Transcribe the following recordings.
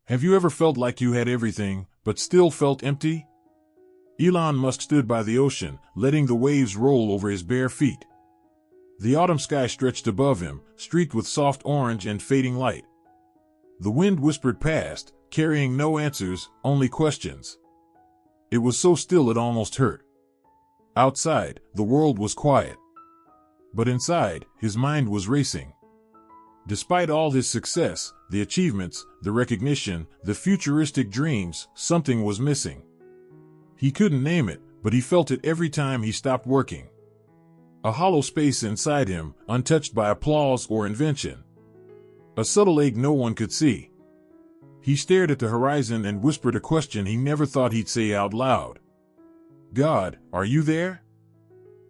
Have you ever felt like you had everything, but still felt empty? Elon Musk stood by the ocean, letting the waves roll over his bare feet. The autumn sky stretched above him, streaked with soft orange and fading light. The wind whispered past, carrying no answers, only questions. It was so still it almost hurt. Outside, the world was quiet. But inside, his mind was racing. Despite all his success, the achievements, the recognition, the futuristic dreams, something was missing. He couldn't name it, but he felt it every time he stopped working. A hollow space inside him, untouched by applause or invention. A subtle ache no one could see. He stared at the horizon and whispered a question he never thought he'd say out loud. God, are you there?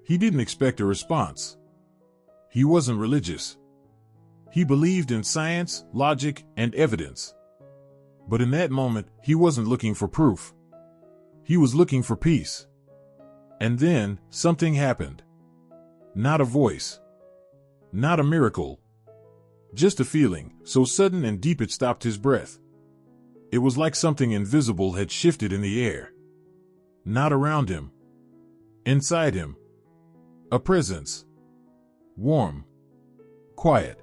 He didn't expect a response. He wasn't religious. He believed in science, logic, and evidence. But in that moment, he wasn't looking for proof. He was looking for peace. And then, something happened. Not a voice. Not a miracle. Just a feeling, so sudden and deep it stopped his breath. It was like something invisible had shifted in the air. Not around him. Inside him. A presence. Warm. Quiet.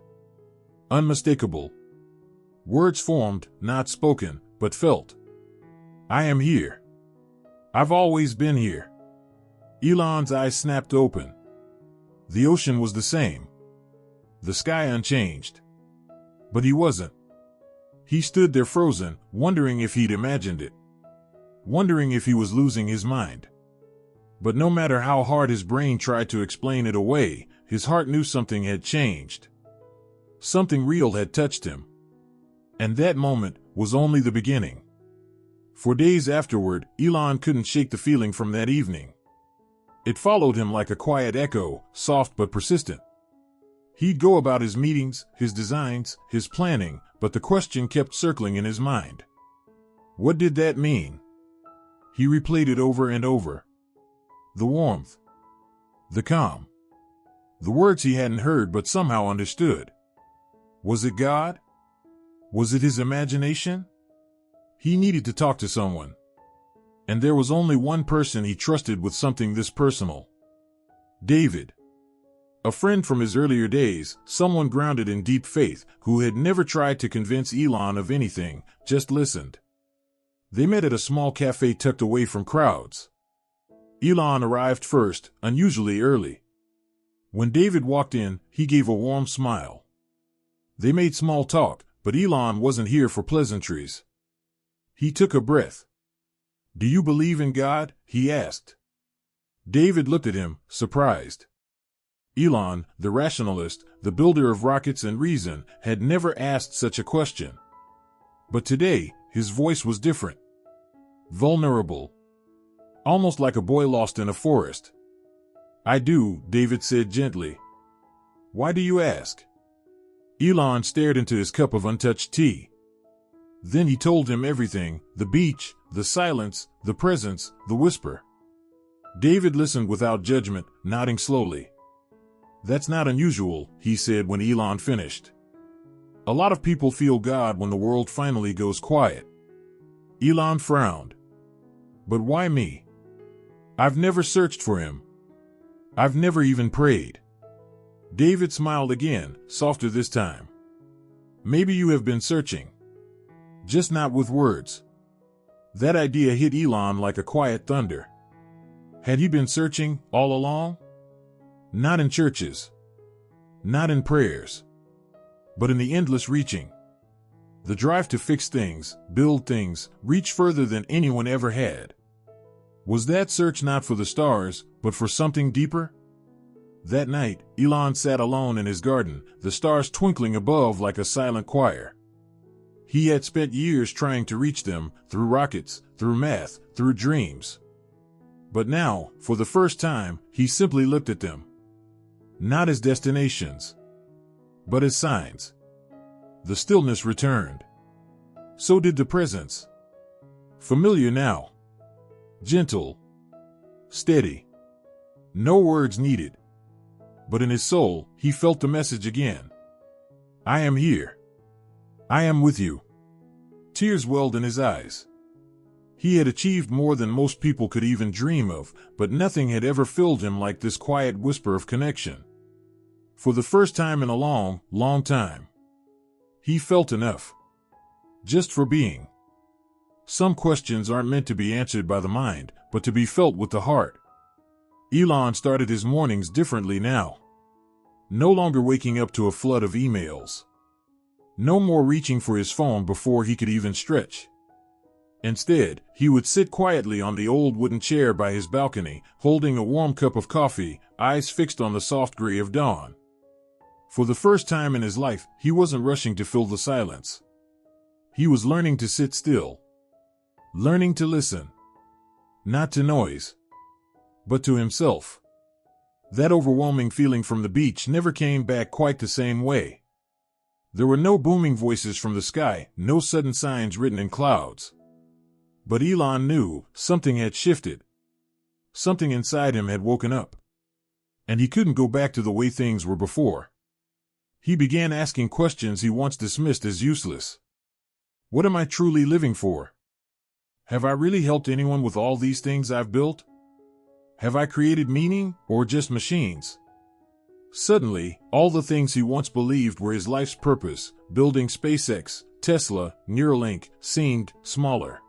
Unmistakable. Words formed, not spoken, but felt. I am here. I've always been here. Elon's eyes snapped open. The ocean was the same. The sky unchanged. But he wasn't. He stood there frozen, wondering if he'd imagined it. Wondering if he was losing his mind. But no matter how hard his brain tried to explain it away, his heart knew something had changed. Something real had touched him. And that moment was only the beginning. For days afterward, Elon couldn't shake the feeling from that evening. It followed him like a quiet echo, soft but persistent. He'd go about his meetings, his designs, his planning, but the question kept circling in his mind. What did that mean? He replayed it over and over. The warmth. The calm. The words he hadn't heard but somehow understood. Was it God? Was it his imagination? He needed to talk to someone. And there was only one person he trusted with something this personal. David. A friend from his earlier days, someone grounded in deep faith, who had never tried to convince Elon of anything, just listened. They met at a small cafe tucked away from crowds. Elon arrived first, unusually early. When David walked in, he gave a warm smile. They made small talk, but Elon wasn't here for pleasantries. He took a breath. Do you believe in God? He asked. David looked at him, surprised. Elon, the rationalist, the builder of rockets and reason, had never asked such a question. But today, his voice was different. Vulnerable. Almost like a boy lost in a forest. I do, David said gently. Why do you ask? Elon stared into his cup of untouched tea. Then he told him everything, the beach, the silence, the presence, the whisper. David listened without judgment, nodding slowly. That's not unusual, he said when Elon finished. A lot of people feel God when the world finally goes quiet. Elon frowned. But why me? I've never searched for him. I've never even prayed. David smiled again, softer this time. Maybe you have been searching. Just not with words. That idea hit Elon like a quiet thunder. Had he been searching all along? Not in churches. Not in prayers. But in the endless reaching. The drive to fix things, build things, reach further than anyone ever had. Was that search not for the stars, but for something deeper? That night, Elon sat alone in his garden, the stars twinkling above like a silent choir. He had spent years trying to reach them, through rockets, through math, through dreams. But now, for the first time, he simply looked at them. Not as destinations, but as signs. The stillness returned. So did the presence. Familiar now. Gentle. Steady. No words needed. But in his soul, he felt the message again. I am here. I am with you. Tears welled in his eyes. He had achieved more than most people could even dream of, but nothing had ever filled him like this quiet whisper of connection. For the first time in a long, long time, he felt enough. Just for being. Some questions aren't meant to be answered by the mind, but to be felt with the heart. Elon started his mornings differently now. No longer waking up to a flood of emails. No more reaching for his phone before he could even stretch. Instead, he would sit quietly on the old wooden chair by his balcony, holding a warm cup of coffee, eyes fixed on the soft gray of dawn. For the first time in his life, he wasn't rushing to fill the silence. He was learning to sit still. Learning to listen. Not to noise, but to himself. That overwhelming feeling from the beach never came back quite the same way. There were no booming voices from the sky, no sudden signs written in clouds. But Elon knew something had shifted. Something inside him had woken up. And he couldn't go back to the way things were before. He began asking questions he once dismissed as useless. What am I truly living for? Have I really helped anyone with all these things I've built? Have I created meaning, or just machines? Suddenly, all the things he once believed were his life's purpose, building SpaceX, Tesla, Neuralink, seemed smaller.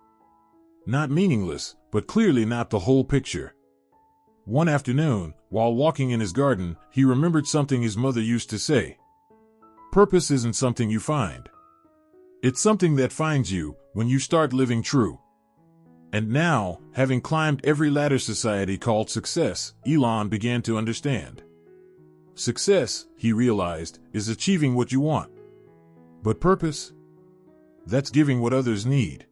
Not meaningless, but clearly not the whole picture. One afternoon, while walking in his garden, he remembered something his mother used to say. Purpose isn't something you find. It's something that finds you when you start living true. And now, having climbed every ladder society called success, Elon began to understand. Success, he realized, is achieving what you want. But purpose? That's giving what others need.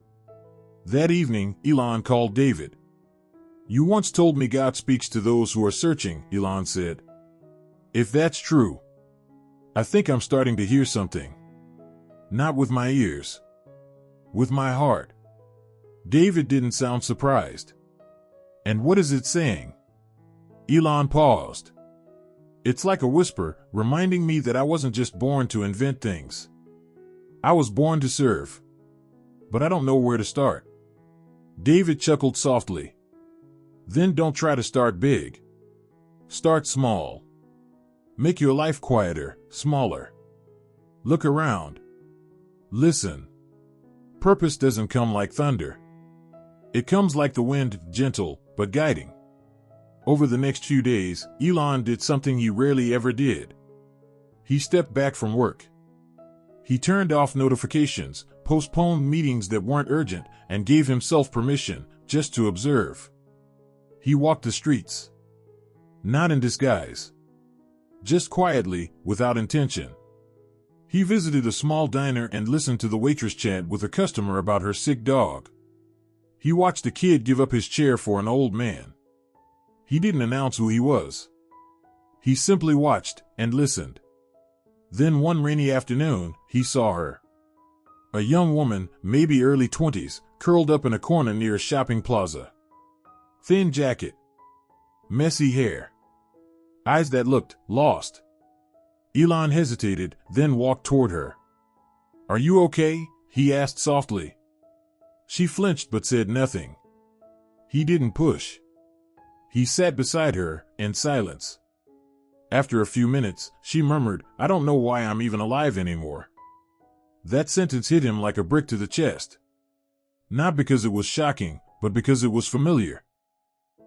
That evening, Elon called David. You once told me God speaks to those who are searching, Elon said. If that's true, I think I'm starting to hear something. Not with my ears. With my heart. David didn't sound surprised. And what is it saying? Elon paused. It's like a whisper, reminding me that I wasn't just born to invent things. I was born to serve. But I don't know where to start. David chuckled softly. Then don't try to start big. Start small. Make your life quieter, smaller. Look around. Listen. Purpose doesn't come like thunder. It comes like the wind, gentle, but guiding. Over the next few days, Elon did something he rarely ever did. He stepped back from work. He turned off notifications, postponed meetings that weren't urgent, and gave himself permission just to observe. He walked the streets. Not in disguise. Just quietly, without intention. He visited a small diner and listened to the waitress chat with a customer about her sick dog. He watched a kid give up his chair for an old man. He didn't announce who he was. He simply watched and listened. Then one rainy afternoon, he saw her. A young woman, maybe early 20s, curled up in a corner near a shopping plaza. Thin jacket. Messy hair. Eyes that looked lost. Elon hesitated, then walked toward her. Are you okay? He asked softly. She flinched but said nothing. He didn't push. He sat beside her, in silence. After a few minutes, she murmured, I don't know why I'm even alive anymore. That sentence hit him like a brick to the chest. Not because it was shocking, but because it was familiar.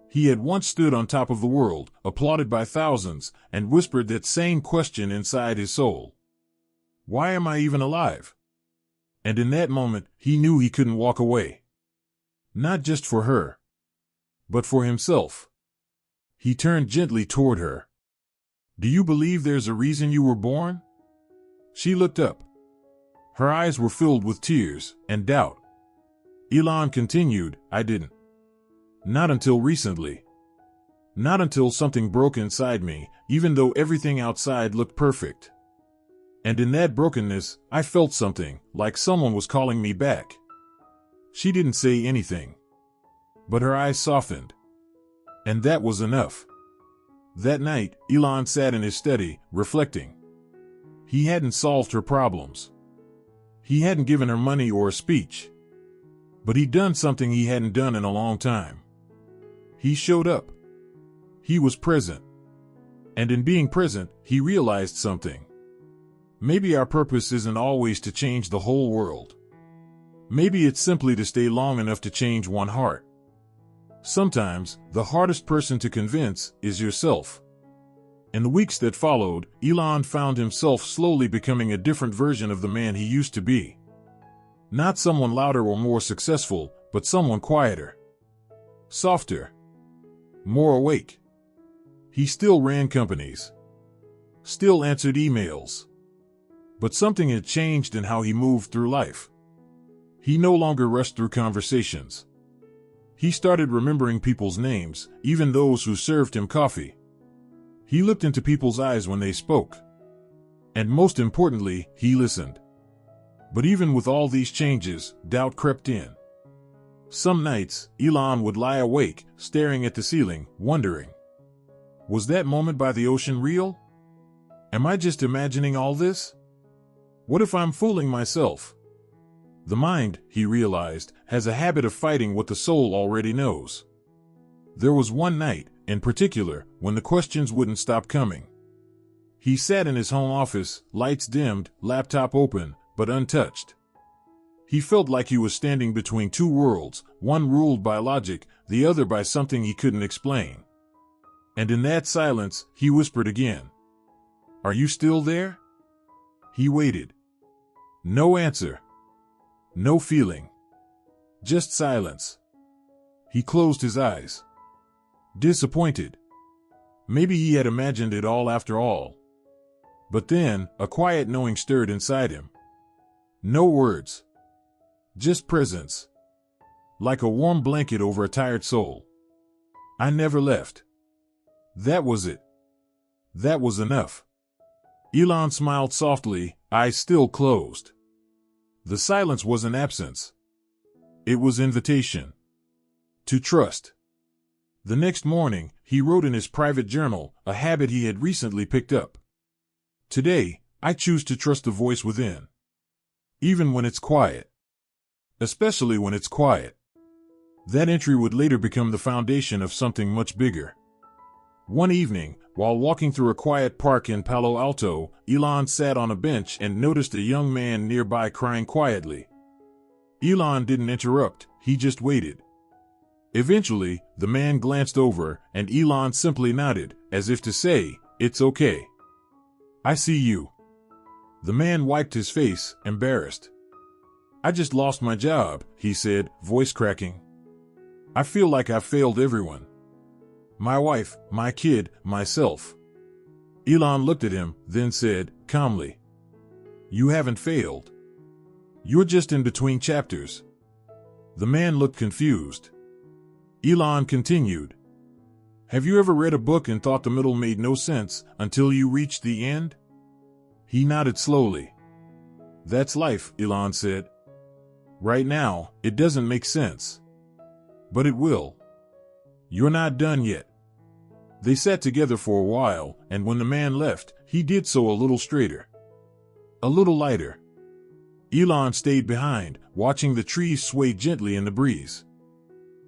He had once stood on top of the world, applauded by thousands, and whispered that same question inside his soul. Why am I even alive? And in that moment, he knew he couldn't walk away. Not just for her, but for himself. He turned gently toward her. Do you believe there's a reason you were born? She looked up. Her eyes were filled with tears and doubt. Elon continued, I didn't. Not until recently. Not until something broke inside me, even though everything outside looked perfect. And in that brokenness, I felt something, like someone was calling me back. She didn't say anything. But her eyes softened. And that was enough. That night, Elon sat in his study, reflecting. He hadn't solved her problems. He hadn't given her money or a speech. But he'd done something he hadn't done in a long time. He showed up. He was present. And in being present, he realized something. Maybe our purpose isn't always to change the whole world. Maybe it's simply to stay long enough to change one heart. Sometimes, the hardest person to convince is yourself. In the weeks that followed, Elon found himself slowly becoming a different version of the man he used to be. Not someone louder or more successful, but someone quieter, softer, more awake. He still ran companies, still answered emails. But something had changed in how he moved through life. He no longer rushed through conversations. He started remembering people's names, even those who served him coffee. He looked into people's eyes when they spoke. And most importantly, he listened. But even with all these changes, doubt crept in. Some nights, Elon would lie awake, staring at the ceiling, wondering, was that moment by the ocean real? Am I just imagining all this? What if I'm fooling myself? The mind, he realized, has a habit of fighting what the soul already knows. There was one night, in particular, when the questions wouldn't stop coming. He sat in his home office, lights dimmed, laptop open, but untouched. He felt like he was standing between two worlds, one ruled by logic, the other by something he couldn't explain. And in that silence, he whispered again, "Are you still there?" He waited. No answer. No feeling. Just silence. He closed his eyes. Disappointed. Maybe he had imagined it all after all. But then, a quiet knowing stirred inside him. No words. Just presence. Like a warm blanket over a tired soul. I never left. That was it. That was enough. Elon smiled softly, eyes still closed. The silence wasn't absence. It was invitation. To trust. The next morning, he wrote in his private journal, a habit he had recently picked up. Today, I choose to trust the voice within. Even when it's quiet. Especially when it's quiet. That entry would later become the foundation of something much bigger. One evening, while walking through a quiet park in Palo Alto, Elon sat on a bench and noticed a young man nearby crying quietly. Elon didn't interrupt, he just waited. Eventually, the man glanced over, and Elon simply nodded, as if to say, "It's okay. I see you." The man wiped his face, embarrassed. "I just lost my job," he said, voice cracking. "I feel like I've failed everyone. My wife, my kid, myself." Elon looked at him, then said, calmly, "You haven't failed. You're just in between chapters." The man looked confused. Elon continued, "Have you ever read a book and thought the middle made no sense until you reached the end?" He nodded slowly. "That's life," Elon said. "Right now, it doesn't make sense. But it will. You're not done yet." They sat together for a while, and when the man left, he did so a little straighter. A little lighter. Elon stayed behind, watching the trees sway gently in the breeze.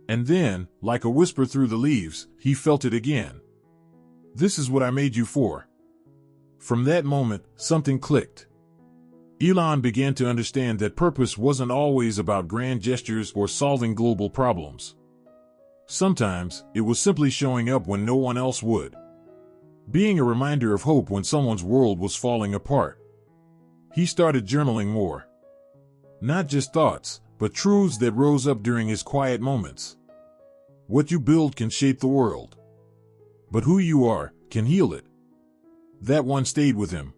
And then, like a whisper through the leaves, he felt it again. "This is what I made you for." From that moment, something clicked. Elon began to understand that purpose wasn't always about grand gestures or solving global problems. Sometimes, it was simply showing up when no one else would. Being a reminder of hope when someone's world was falling apart. He started journaling more. Not just thoughts, but truths that rose up during his quiet moments. What you build can shape the world. But who you are can heal it. That one stayed with him.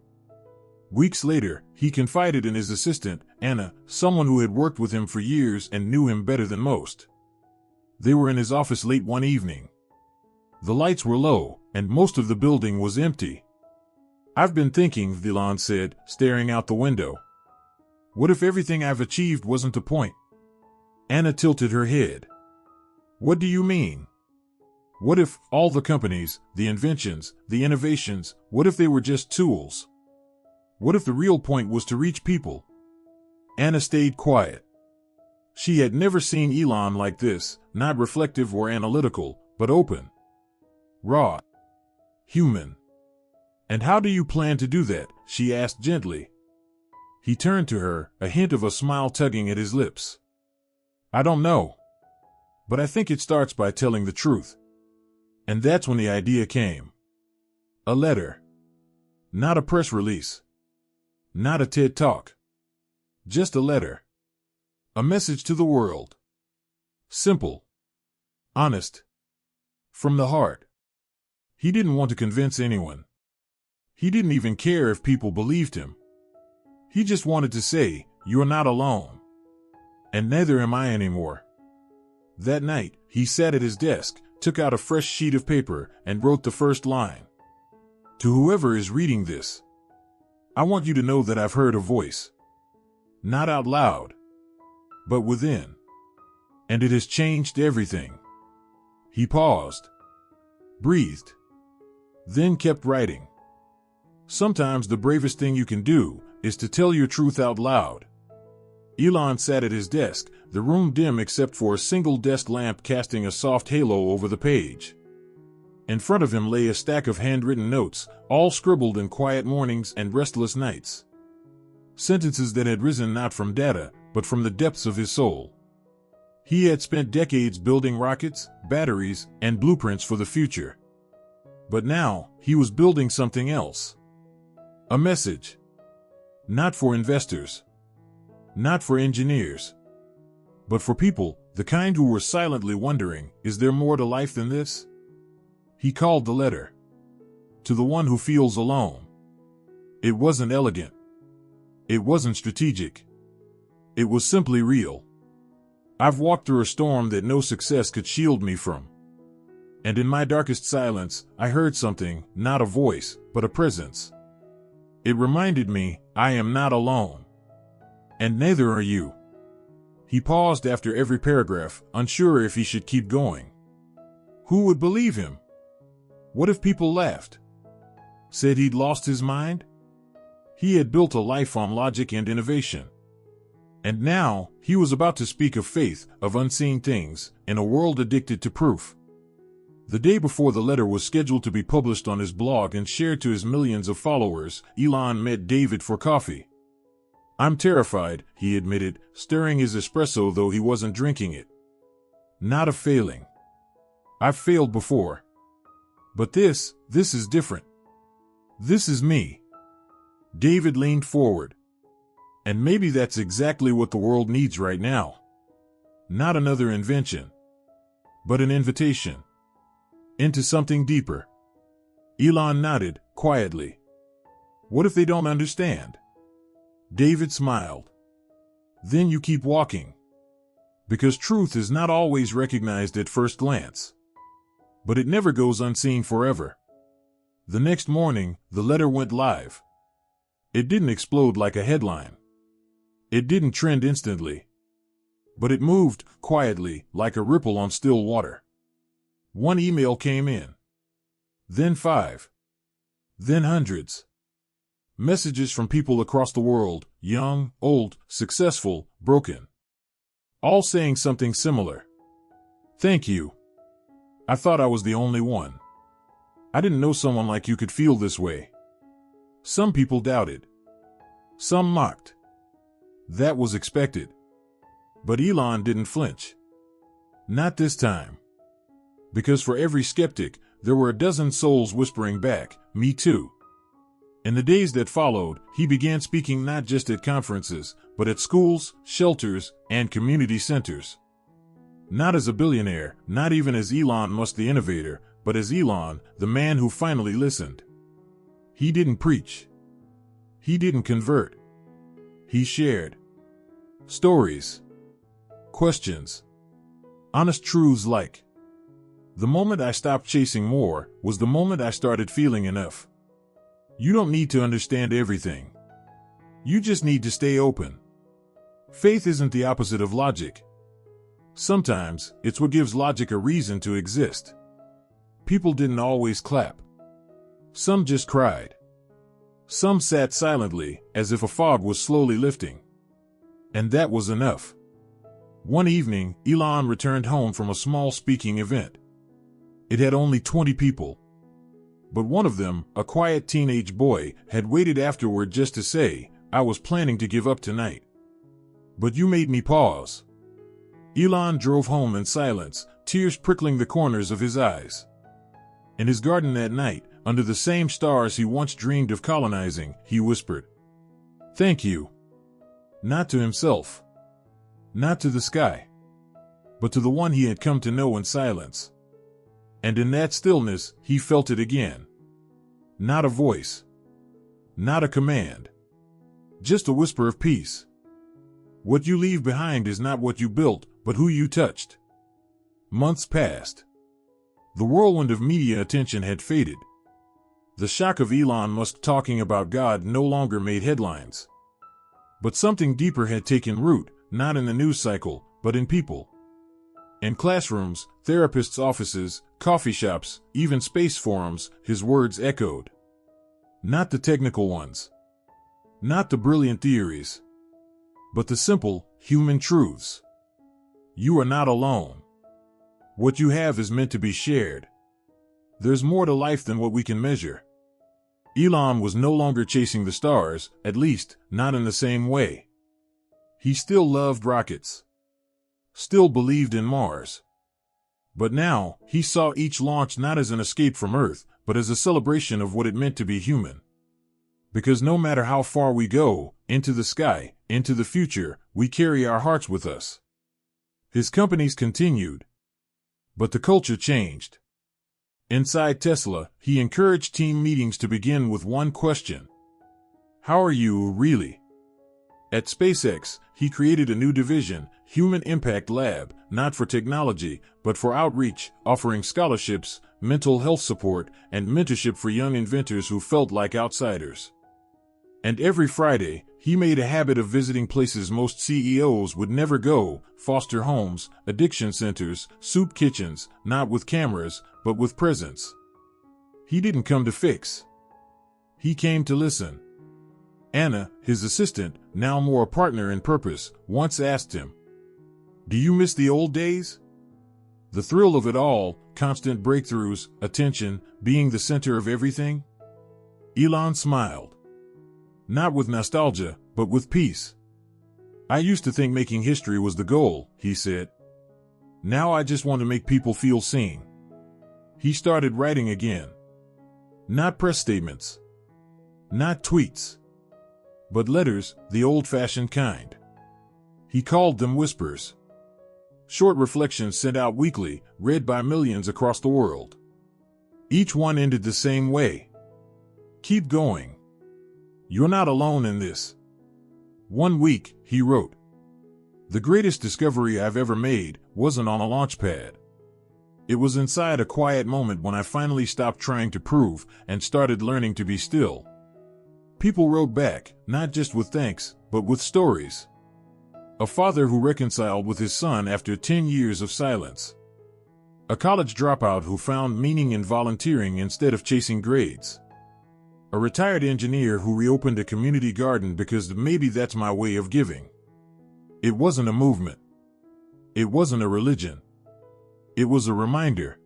Weeks later, he confided in his assistant, Anna, someone who had worked with him for years and knew him better than most. They were in his office late one evening. The lights were low, and most of the building was empty. "I've been thinking," Elon said, staring out the window. "What if everything I've achieved wasn't the point?" Anna tilted her head. "What do you mean? What if all the companies, the inventions, the innovations, what if they were just tools? What if the real point was to reach people?" Anna stayed quiet. She had never seen Elon like this, not reflective or analytical, but open, raw, human. "And how do you plan to do that?" she asked gently. He turned to her, a hint of a smile tugging at his lips. "I don't know. But I think it starts by telling the truth." And that's when the idea came. A letter. Not a press release. Not a TED Talk. Just a letter. A message to the world. Simple. Honest. From the heart. He didn't want to convince anyone. He didn't even care if people believed him. He just wanted to say, "You're not alone. And neither am I anymore." That night, he sat at his desk, took out a fresh sheet of paper, and wrote the first line. "To whoever is reading this, I want you to know that I've heard a voice. Not out loud, but within. And it has changed everything." He paused, breathed, then kept writing. Sometimes the bravest thing you can do is to tell your truth out loud. Elon sat at his desk, the room dim except for a single desk lamp casting a soft halo over the page. In front of him lay a stack of handwritten notes, all scribbled in quiet mornings and restless nights. Sentences that had risen not from data, but from the depths of his soul. He had spent decades building rockets, batteries, and blueprints for the future. But now, he was building something else. A message. Not for investors. Not for engineers. But for people, the kind who were silently wondering, is there more to life than this? He called the letter. To the one who feels alone. It wasn't elegant. It wasn't strategic. It was simply real. "I've walked through a storm that no success could shield me from. And in my darkest silence, I heard something, not a voice, but a presence. It reminded me, I am not alone. And neither are you." He paused after every paragraph, unsure if he should keep going. Who would believe him? What if people laughed? Said he'd lost his mind? He had built a life on logic and innovation. And now, he was about to speak of faith, of unseen things, in a world addicted to proof. The day before the letter was scheduled to be published on his blog and shared to his millions of followers, Elon met David for coffee. "I'm terrified," he admitted, stirring his espresso though he wasn't drinking it. "Not of failing. I've failed before. But this is different. This is me." David leaned forward. "And maybe that's exactly what the world needs right now. Not another invention, but an invitation. Into something deeper." Elon nodded, quietly. "What if they don't understand?" David smiled. "Then you keep walking. Because truth is not always recognized at first glance. But it never goes unseen forever." The next morning, the letter went live. It didn't explode like a headline. It didn't trend instantly. But it moved, quietly, like a ripple on still water. One email came in. Then 5. Then hundreds. Messages from people across the world, young, old, successful, broken. All saying something similar. "Thank you. I thought I was the only one. I didn't know someone like you could feel this way." Some people doubted. Some mocked. That was expected. But Elon didn't flinch. Not this time. Because for every skeptic, there were a dozen souls whispering back, "Me too." In the days that followed, he began speaking not just at conferences, but at schools, shelters, and community centers. Not as a billionaire, not even as Elon Musk the innovator, but as Elon, the man who finally listened. He didn't preach. He didn't convert. He shared. Stories. Questions. Honest truths like, "The moment I stopped chasing more was the moment I started feeling enough." You don't need to understand everything. You just need to stay open. Faith isn't the opposite of logic. Sometimes, it's what gives logic a reason to exist. People didn't always clap. Some just cried. Some sat silently, as if a fog was slowly lifting. And that was enough. One evening, Elon returned home from a small speaking event. It had only 20 people. But one of them, a quiet teenage boy, had waited afterward just to say, "I was planning to give up tonight. But you made me pause." Elon drove home in silence, tears prickling the corners of his eyes. In his garden that night, under the same stars he once dreamed of colonizing, he whispered, "Thank you." Not to himself. Not to the sky. But to the one he had come to know in silence. And in that stillness, he felt it again. Not a voice. Not a command. Just a whisper of peace. What you leave behind is not what you built, but who you touched. Months passed. The whirlwind of media attention had faded. The shock of Elon Musk talking about God no longer made headlines. But something deeper had taken root, not in the news cycle, but in people. In classrooms, therapists' offices, coffee shops, even space forums, his words echoed. Not the technical ones. Not the brilliant theories. But the simple, human truths. You are not alone. What you have is meant to be shared. There's more to life than what we can measure. Elon was no longer chasing the stars, at least, not in the same way. He still loved rockets. Still believed in Mars. But now, he saw each launch not as an escape from Earth, but as a celebration of what it meant to be human. Because no matter how far we go, into the sky, into the future, we carry our hearts with us. His companies continued. But the culture changed. Inside Tesla, he encouraged team meetings to begin with one question. How are you, really? At SpaceX, he created a new division, Human Impact Lab, not for technology, but for outreach, offering scholarships, mental health support, and mentorship for young inventors who felt like outsiders. And every Friday, he made a habit of visiting places most CEOs would never go, foster homes, addiction centers, soup kitchens, not with cameras, but with presence. He didn't come to fix. He came to listen. Anna, his assistant, now more a partner in purpose, once asked him, "Do you miss the old days? The thrill of it all, constant breakthroughs, attention, being the center of everything?" Elon smiled. Not with nostalgia, but with peace. "I used to think making history was the goal," he said. "Now I just want to make people feel seen." He started writing again. Not press statements. Not tweets. But letters, the old-fashioned kind. He called them whispers. Short reflections sent out weekly, read by millions across the world. Each one ended the same way. "Keep going. You're not alone in this." One week, he wrote, "The greatest discovery I've ever made wasn't on a launch pad. It was inside a quiet moment when I finally stopped trying to prove and started learning to be still." People wrote back, not just with thanks, but with stories. A father who reconciled with his son after 10 years of silence. A college dropout who found meaning in volunteering instead of chasing grades. A retired engineer who reopened a community garden because maybe that's my way of giving. It wasn't a movement. It wasn't a religion. It was a reminder.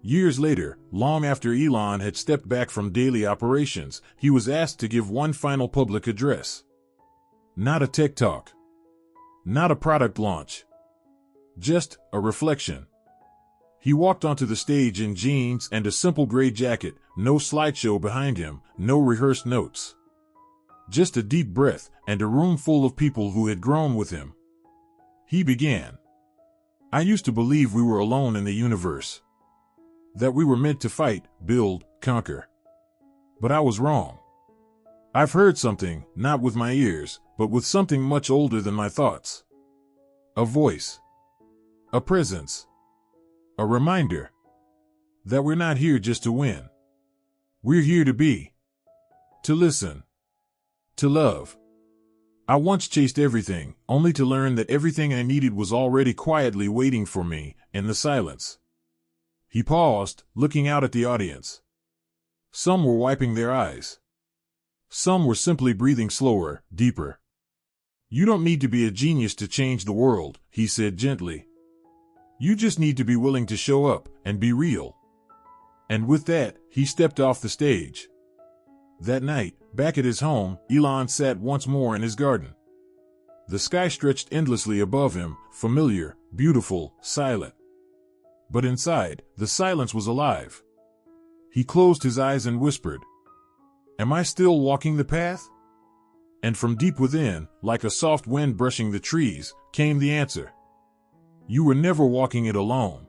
Years later, long after Elon had stepped back from daily operations, he was asked to give one final public address. Not a tech talk. Not a product launch. Just a reflection. He walked onto the stage in jeans and a simple gray jacket, no slideshow behind him, no rehearsed notes. Just a deep breath and a room full of people who had grown with him. He began. "I used to believe we were alone in the universe. That we were meant to fight, build, conquer. But I was wrong. I've heard something, not with my ears, but with something much older than my thoughts. A voice. A presence. A reminder. That we're not here just to win. We're here to be. To listen. To love. I once chased everything, only to learn that everything I needed was already quietly waiting for me, in the silence." He paused, looking out at the audience. Some were wiping their eyes. Some were simply breathing slower, deeper. You don't need to be a genius to change the world, he said gently. You just need to be willing to show up and be real. And with that, he stepped off the stage. That night, back at his home, Elon sat once more in his garden. The sky stretched endlessly above him, familiar, beautiful, silent. But inside, the silence was alive. He closed his eyes and whispered, "Am I still walking the path?" And from deep within, like a soft wind brushing the trees, came the answer. You were never walking it alone.